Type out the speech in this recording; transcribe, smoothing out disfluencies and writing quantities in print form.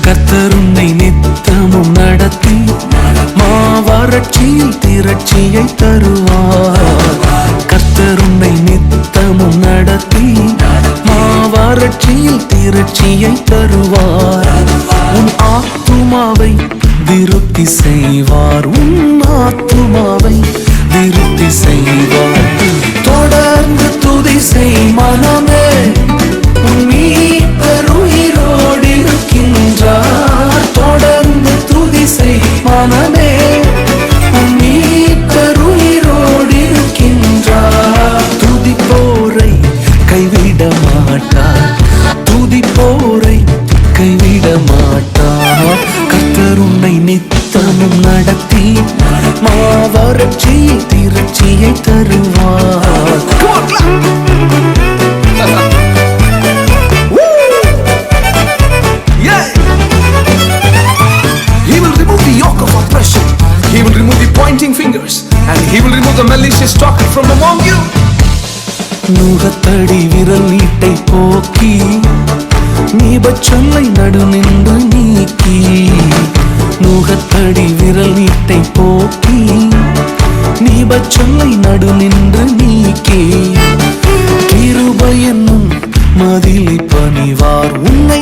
கர்த்தருன்னை நித்தமும் நடத்தி மாவறட்சியில் திரட்சியை தருவார். கர்த்தருன்னை நித்தமும் நடத்தி மாவறட்சியில் திரட்சியை தருவார். உன் ஆத்துமாவை விருத்தி செய்வார். உன் ஆத்துமாவை விருத்தி செய்வார். தொடர்ந்து துதி செய் மனமே, உன் மீட்பர் உயிரோடு இருக்கின்றார். தொடர்ந்து துதி செய் மனமே, உன் மீட்பர் உயிரோடு இருக்கின்றார். துதிப்போரை கைவிட மாட்டார். துதிப்போரை கைவிட மாட்டார். கர்த்தர் உன்னை நித்தமும் நடத்தி மாவறட்சியில் திரட்சியை தருவார். He will remove the yoke of oppression. He will remove the pointing fingers, and he will remove the malicious talker from among you. நுகத்தடி விரல் நீட்டை போக்கி நீபச்சொல்லை நடு நின்று நீக்கி. நுகத்தடி விரல் நீட்டை போக்கி நீபச்சொல்லை நடு நின்று நீக்கி. கிருபை என்னும் மதிலை பணிவார். உன்னை